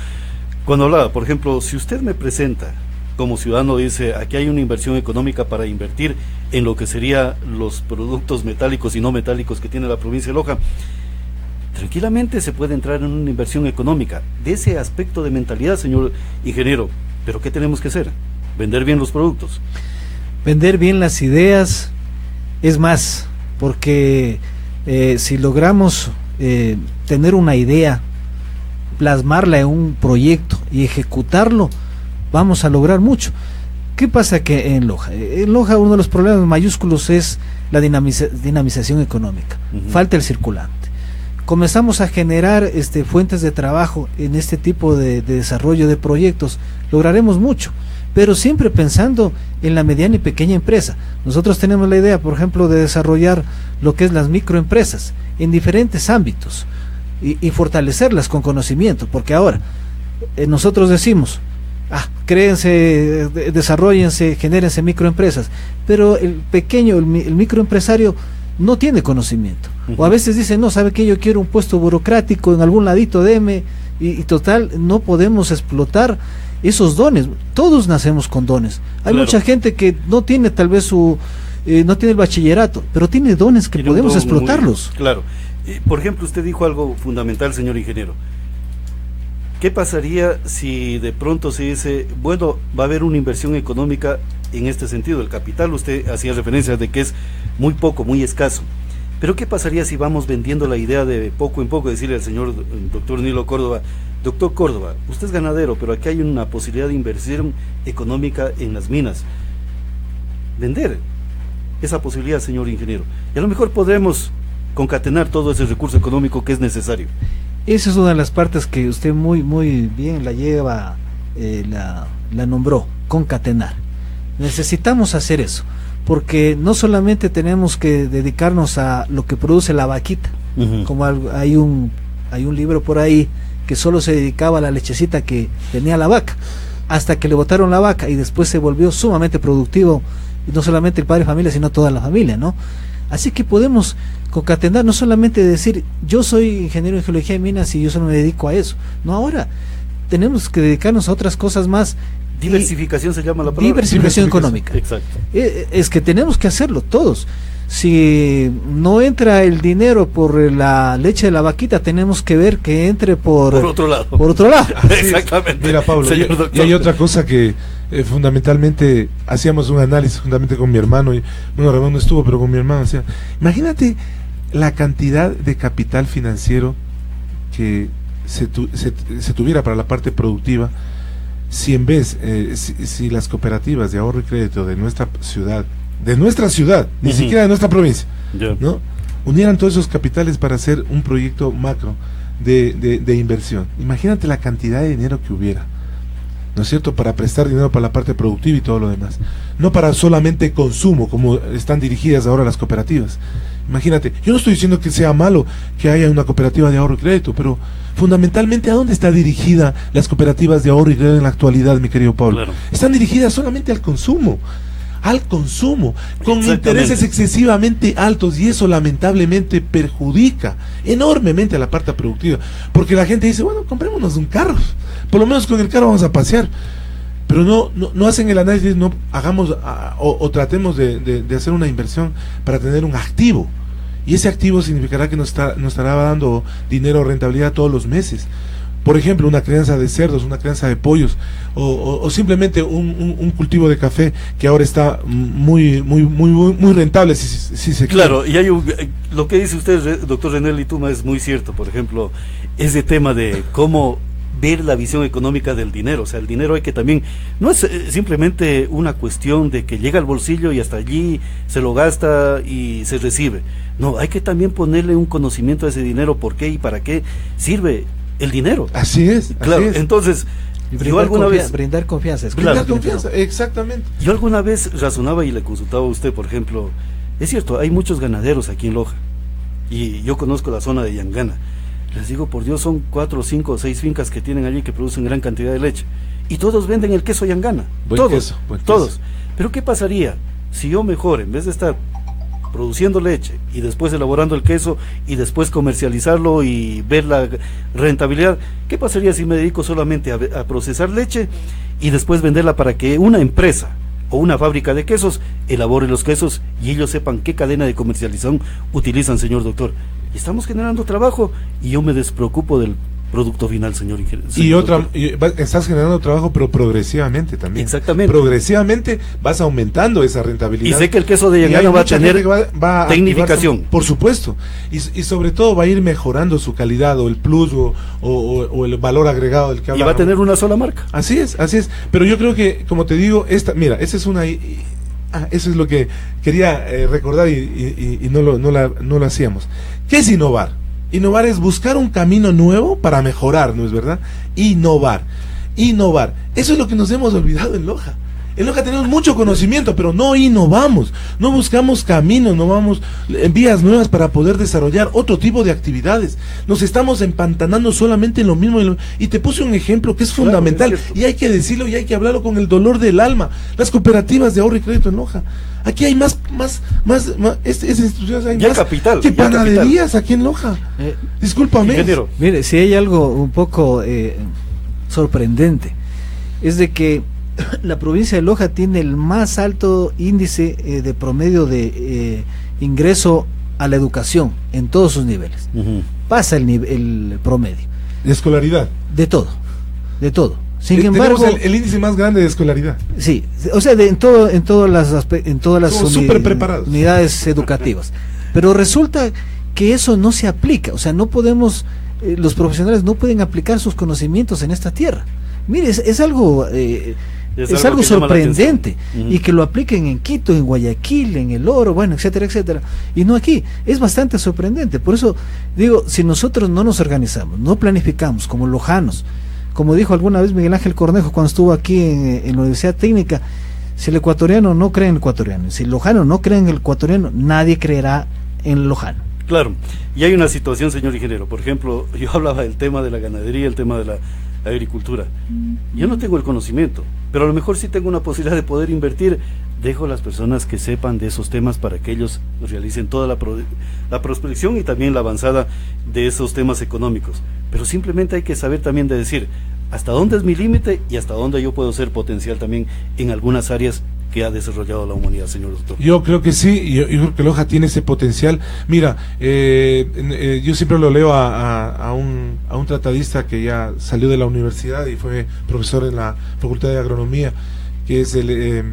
Cuando hablaba, por ejemplo, si usted me presenta como ciudadano, dice, aquí hay una inversión económica para invertir en lo que sería los productos metálicos y no metálicos que tiene la provincia de Loja, tranquilamente se puede entrar en una inversión económica de ese aspecto de mentalidad, señor ingeniero. Pero ¿qué tenemos que hacer? Vender bien los productos, vender bien las ideas. Es más, porque si logramos tener una idea, plasmarla en un proyecto y ejecutarlo, vamos a lograr mucho. ¿Qué pasa que en Loja? En Loja uno de los problemas mayúsculos es la dinamización económica. Falta el circulante. comenzamos a generar fuentes de trabajo en este tipo de desarrollo de proyectos, lograremos mucho, pero siempre pensando en la mediana y pequeña empresa. Nosotros tenemos la idea, por ejemplo, de desarrollar lo que es las microempresas en diferentes ámbitos y fortalecerlas con conocimiento, porque ahora nosotros decimos, créense, desarrollense, genérense microempresas, pero el pequeño, el microempresario no tiene conocimiento, o a veces dice, no, sabe que yo quiero un puesto burocrático en algún ladito, deme, y total, no podemos explotar esos dones. Todos nacemos con dones. Hay mucha gente que no tiene tal vez no tiene el bachillerato, pero tiene dones que podemos explotarlos. Claro. Por ejemplo, usted dijo algo fundamental, señor ingeniero. ¿Qué pasaría si de pronto se dice, bueno, va a haber una inversión económica en este sentido? El capital, usted hacía referencia de que es muy poco, muy escaso. Pero ¿qué pasaría si vamos vendiendo la idea de poco en poco, decirle al señor doctor Nilo Córdoba, doctor Córdoba, usted es ganadero, pero aquí hay una posibilidad de inversión económica en las minas? Vender esa posibilidad, señor ingeniero. Y a lo mejor podremos concatenar todo ese recurso económico que es necesario. Esa es una de las partes que usted muy bien la lleva, la nombró, concatenar. Necesitamos hacer eso, porque no solamente tenemos que dedicarnos a lo que produce la vaquita, como hay un libro por ahí que solo se dedicaba a la lechecita que tenía la vaca, hasta que le botaron la vaca y después se volvió sumamente productivo, y no solamente el padre de familia, sino toda la familia, ¿no? Así que podemos concatenar, no solamente decir, yo soy ingeniero en geología de minas y yo solo me dedico a eso. No, ahora tenemos que dedicarnos a otras cosas más. Diversificación se llama la palabra. Diversificación económica. Exacto. Es que tenemos que hacerlo todos. Si no entra el dinero por la leche de la vaquita, tenemos que ver que entre por otro lado. Por otro lado. Exactamente. Mira, Pablo, y hay otra cosa que fundamentalmente hacíamos un análisis juntamente con mi hermano, y bueno, Ramón no estuvo, pero con mi hermano, o sea, imagínate la cantidad de capital financiero que se tuviera para la parte productiva si en vez, si las cooperativas de ahorro y crédito de nuestra ciudad, ni siquiera de nuestra provincia, ¿no?, unieran todos esos capitales para hacer un proyecto macro de inversión. Imagínate la cantidad de dinero que hubiera, ¿no es cierto?, para prestar dinero para la parte productiva y todo lo demás, no para solamente consumo como están dirigidas ahora las cooperativas. Imagínate, yo no estoy diciendo que sea malo que haya una cooperativa de ahorro y crédito, pero fundamentalmente, ¿a dónde está dirigida las cooperativas de ahorro y crédito en la actualidad, mi querido Pablo? Claro. Están dirigidas solamente al consumo, con intereses excesivamente altos, y eso lamentablemente perjudica enormemente a la parte productiva, porque la gente dice, bueno, comprémonos un carro, por lo menos con el carro vamos a pasear, pero no hacen el análisis, no hagamos o tratemos de hacer una inversión para tener un activo, y ese activo significará que nos estará dando dinero o rentabilidad todos los meses. Por ejemplo, una crianza de cerdos, una crianza de pollos, o simplemente un cultivo de café que ahora está muy rentable, si se quiere. Claro, y hay lo que dice usted, doctor René Lituma, es muy cierto. Por ejemplo, ese tema de cómo ver la visión económica del dinero. O sea, el dinero hay que también, no es simplemente una cuestión de que llega al bolsillo y hasta allí se lo gasta y se recibe. No, hay que también ponerle un conocimiento a ese dinero, por qué y para qué sirve el dinero. Así es. Claro, así es. Entonces, yo alguna vez... Brindar confianza. Brindar confianza, exactamente. Yo alguna vez razonaba y le consultaba a usted, por ejemplo, es cierto, hay muchos ganaderos aquí en Loja, y yo conozco la zona de Yangana. Les digo, por Dios, son 4, 5 o 6 fincas que tienen allí que producen gran cantidad de leche, y todos venden el queso Yangana. Buen queso. Pero ¿qué pasaría si yo mejor, en vez de estar produciendo leche y después elaborando el queso y después comercializarlo y ver la rentabilidad, qué pasaría si me dedico solamente a procesar leche y después venderla para que una empresa o una fábrica de quesos elabore los quesos y ellos sepan qué cadena de comercialización utilizan, señor doctor? Y estamos generando trabajo y yo me despreocupo del producto final, señor ingeniero. Estás generando trabajo, pero progresivamente también. Exactamente. Progresivamente vas aumentando esa rentabilidad. Y sé que el queso de Yangana va a tener tecnificación. Por supuesto. Y sobre todo va a ir mejorando su calidad, o el plus, o el valor agregado del que habla. Y va a tener una sola marca. Así es. Pero yo creo que, como te digo, mira, esa es una... eso es lo que quería recordar y no lo hacíamos. ¿Qué es innovar? Innovar es buscar un camino nuevo para mejorar, ¿no es verdad? Innovar. Eso es lo que nos hemos olvidado en Loja. En Loja tenemos mucho conocimiento, pero no innovamos, no buscamos caminos, no vamos en vías nuevas para poder desarrollar otro tipo de actividades. Nos estamos empantanando solamente en lo mismo. Y te puse un ejemplo que es fundamental, y hay que decirlo y hay que hablarlo con el dolor del alma. Las cooperativas de ahorro y crédito en Loja. Aquí hay más estas instituciones hay ya más capital, que panaderías aquí en Loja. Discúlpame. Ingeniero. Mire, si hay algo un poco sorprendente, es de que la provincia de Loja tiene el más alto índice de promedio de ingreso a la educación en todos sus niveles. Pasa el promedio. De escolaridad. De todo. Sin embargo, tenemos el índice más grande de escolaridad. Sí, o sea, en todas las súper preparados. Unidades educativas. Pero resulta que eso no se aplica, o sea, no podemos, los profesionales no pueden aplicar sus conocimientos en esta tierra. Mire, es algo algo sorprendente, y que lo apliquen en Quito, en Guayaquil, en El Oro, bueno, etcétera, etcétera, y no aquí. Es bastante sorprendente. Por eso digo, si nosotros no nos organizamos, no planificamos como lojanos, como dijo alguna vez Miguel Ángel Cornejo cuando estuvo aquí en la Universidad Técnica, si el ecuatoriano no cree en el ecuatoriano, si el lojano no cree en el ecuatoriano, nadie creerá en el lojano. Claro, y hay una situación, señor ingeniero, por ejemplo, yo hablaba del tema de la ganadería, el tema de la agricultura. Yo no tengo el conocimiento, pero a lo mejor sí tengo una posibilidad de poder invertir. Dejo a las personas que sepan de esos temas para que ellos realicen toda la prospección y también la avanzada de esos temas económicos. Pero simplemente hay que saber también de decir hasta dónde es mi límite y hasta dónde yo puedo ser potencial también en algunas áreas que ha desarrollado la humanidad, señor doctor. Yo creo que sí, yo creo que Loja tiene ese potencial. Mira, yo siempre lo leo a un tratadista que ya salió de la universidad y fue profesor en la Facultad de Agronomía, que es el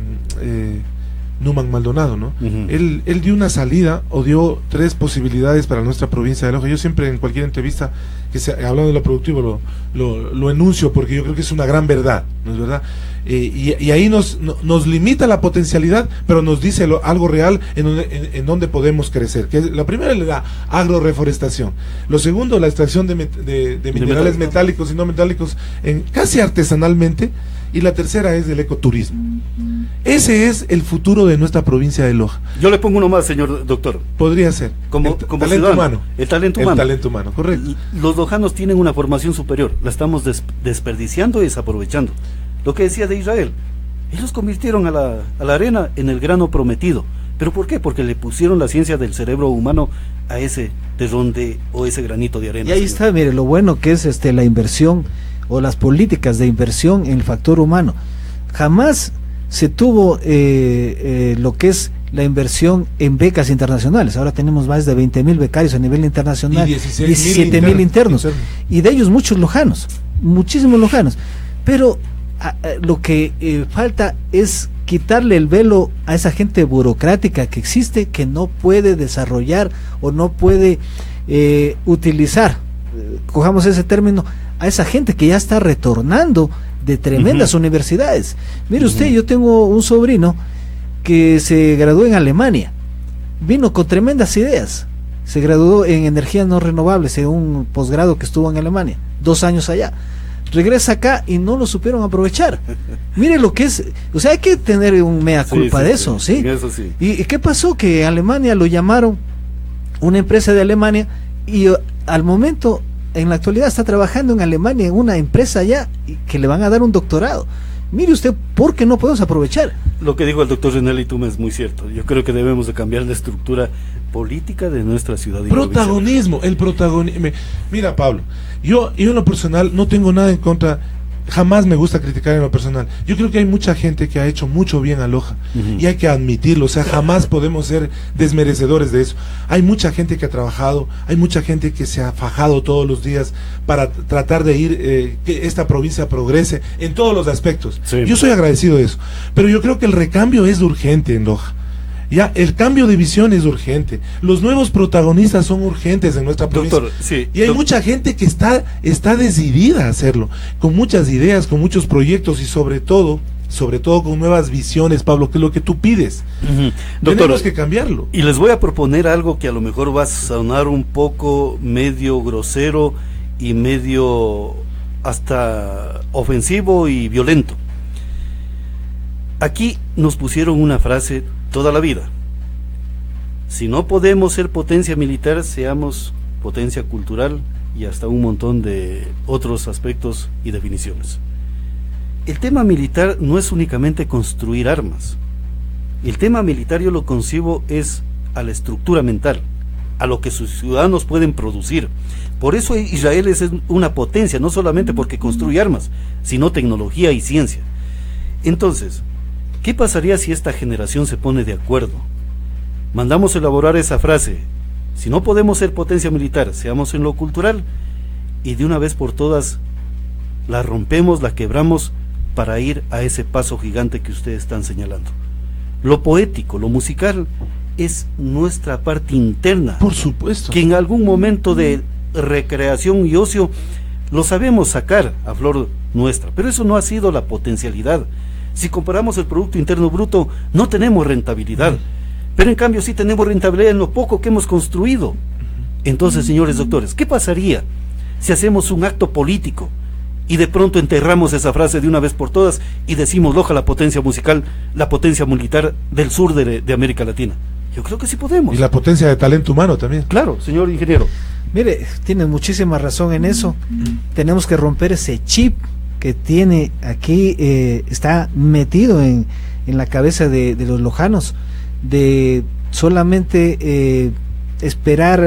Numan Maldonado, ¿no? Él dio una salida o dio 3 posibilidades para nuestra provincia de Loja. Yo siempre en cualquier entrevista que se hablando de lo productivo lo enuncio, porque yo creo que es una gran verdad, ¿no es verdad? Y ahí nos limita la potencialidad, pero nos dice algo real en donde podemos crecer. Que la primera es la agroreforestación, lo segundo la extracción de minerales metálicos y no metálicos casi artesanalmente, y la tercera es el ecoturismo. Ese es el futuro de nuestra provincia de Loja. Yo le pongo uno más, señor doctor. Podría ser. Como talento humano. El talento humano. El talento humano, correcto. Los lojanos tienen una formación superior, la estamos desperdiciando y desaprovechando. Lo que decía de Israel, ellos convirtieron a la arena en el grano prometido. ¿Pero por qué? Porque le pusieron la ciencia del cerebro humano a ese terrón o ese granito de arena. Y ahí está, mire, lo bueno que es la inversión o las políticas de inversión en el factor humano. Jamás se tuvo lo que es la inversión en becas internacionales. Ahora tenemos más de 20.000 becarios a nivel internacional, y 17.000 internos, y de ellos muchos lojanos, muchísimos lojanos. Pero lo que falta es quitarle el velo a esa gente burocrática que existe, que no puede desarrollar o no puede utilizar, cojamos ese término, a esa gente que ya está retornando de tremendas universidades. Mire usted, yo tengo un sobrino que se graduó en Alemania, vino con tremendas ideas, se graduó en energías no renovables en un posgrado que estuvo en Alemania, 2 años allá, regresa acá y no lo supieron aprovechar. Mire lo que es, o sea, hay que tener un mea culpa de eso, ¿sí? Eso sí. ¿Y qué pasó? Que Alemania lo llamaron, una empresa de Alemania, y al momento, en la actualidad está trabajando en Alemania en una empresa allá que le van a dar un doctorado. Mire usted, ¿por qué no podemos aprovechar? Lo que dijo el doctor Renelli Tuma es muy cierto. Yo creo que debemos de cambiar la estructura política de nuestra ciudad. Protagonismo, el protagonismo. Mira, Pablo, yo en lo personal no tengo nada en contra, jamás me gusta criticar en lo personal. Yo creo que hay mucha gente que ha hecho mucho bien a Loja, y hay que admitirlo, o sea, jamás podemos ser desmerecedores de eso. Hay mucha gente que ha trabajado, hay mucha gente que se ha fajado todos los días para tratar de ir, que esta provincia progrese en todos los aspectos. Sí. Yo soy agradecido de eso, pero yo creo que el recambio es urgente en Loja. Ya, el cambio de visión es urgente. Los nuevos protagonistas son urgentes en nuestra provincia. Doctor, sí, y hay mucha gente que está decidida a hacerlo, con muchas ideas, con muchos proyectos y sobre todo sobre todo con nuevas visiones, Pablo, que es lo que tú pides. Doctor, tenemos que cambiarlo. Y les voy a proponer algo que a lo mejor va a sonar un poco medio grosero y medio hasta ofensivo y violento. Aquí nos pusieron una frase toda la vida: si no podemos ser potencia militar, seamos potencia cultural, y hasta un montón de otros aspectos y definiciones. El tema militar no es únicamente construir armas. El tema militar yo lo concibo es a la estructura mental, a lo que sus ciudadanos pueden producir. Por eso Israel es una potencia, no solamente porque construye armas, sino tecnología y ciencia. Entonces, ¿qué pasaría si esta generación se pone de acuerdo? Mandamos elaborar esa frase: si no podemos ser potencia militar, seamos en lo cultural, y de una vez por todas la rompemos, la quebramos, para ir a ese paso gigante que ustedes están señalando. Lo poético, lo musical, es nuestra parte interna. Por supuesto. Que en algún momento de recreación y ocio lo sabemos sacar a flor nuestra, pero eso no ha sido la potencialidad. Si comparamos el Producto Interno Bruto, no tenemos rentabilidad, pero en cambio sí tenemos rentabilidad en lo poco que hemos construido. Entonces, señores doctores, ¿qué pasaría si hacemos un acto político y de pronto enterramos esa frase de una vez por todas y decimos: loja la potencia musical, la potencia militar del sur de América Latina? Yo creo que sí podemos. Y la potencia de talento humano también. Claro, señor ingeniero. Mire, tiene muchísima razón en eso. Tenemos que romper ese chip que tiene aquí, está metido en la cabeza de los lojanos, de solamente esperar,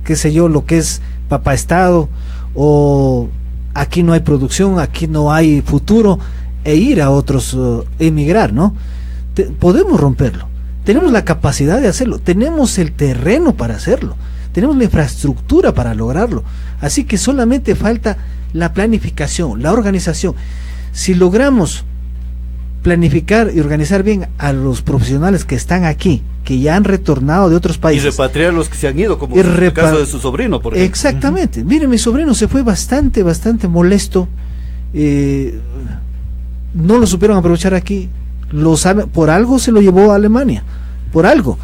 qué sé yo, lo que es papá Estado, o aquí no hay producción, aquí no hay futuro, e ir a otros, emigrar, ¿no? Podemos romperlo, tenemos la capacidad de hacerlo, tenemos el terreno para hacerlo, tenemos la infraestructura para lograrlo, así que solamente falta la planificación, la organización. Si logramos planificar y organizar bien a los profesionales que están aquí, que ya han retornado de otros países, y repatriar los que se han ido, como el caso de su sobrino, por ejemplo. Exactamente. Mire, mi sobrino se fue bastante molesto, no lo supieron aprovechar aquí, por algo se lo llevó a Alemania, por algo.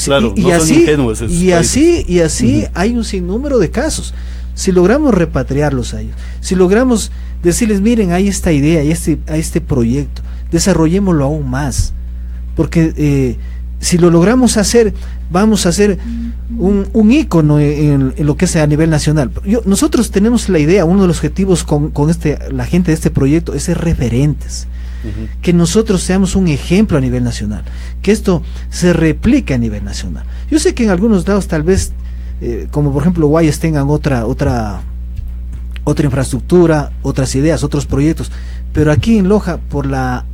Claro, y no así, son ingenuos esos países. y así hay un sinnúmero de casos. Si logramos repatriarlos a ellos, si logramos decirles: miren, hay esta idea, hay este proyecto, desarrollémoslo aún más, porque si lo logramos hacer, vamos a hacer un ícono en lo que es a nivel nacional. Nosotros tenemos la idea, uno de los objetivos con la gente de este proyecto es ser referentes, que nosotros seamos un ejemplo a nivel nacional, que esto se replique a nivel nacional. Yo sé que en algunos lados tal vez, como por ejemplo Guayas, tengan otra infraestructura, otras ideas, otros proyectos, pero aquí en Loja, por la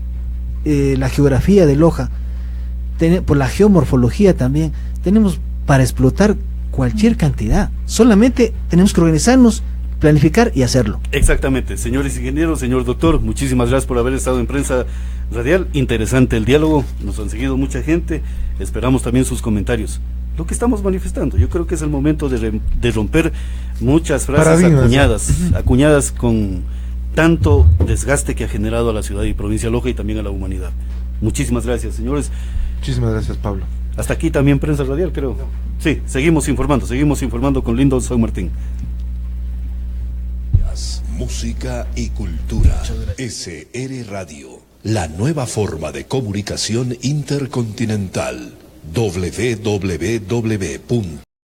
geografía de Loja, por la geomorfología también, tenemos para explotar cualquier cantidad. Solamente tenemos que organizarnos, planificar y hacerlo. Exactamente. Señores ingenieros, señor doctor, muchísimas gracias por haber estado en Prensa Radial. Interesante el diálogo, nos han seguido mucha gente, esperamos también sus comentarios. Lo que estamos manifestando, yo creo que es el momento de romper muchas frases acuñadas con tanto desgaste que ha generado a la ciudad y provincia de Loja y también a la humanidad. Muchísimas gracias, señores. Muchísimas gracias, Pablo. Hasta aquí también Prensa Radial, creo. Sí, seguimos informando con Lindo San Martín. Música y cultura. SR Radio, la nueva forma de comunicación intercontinental. www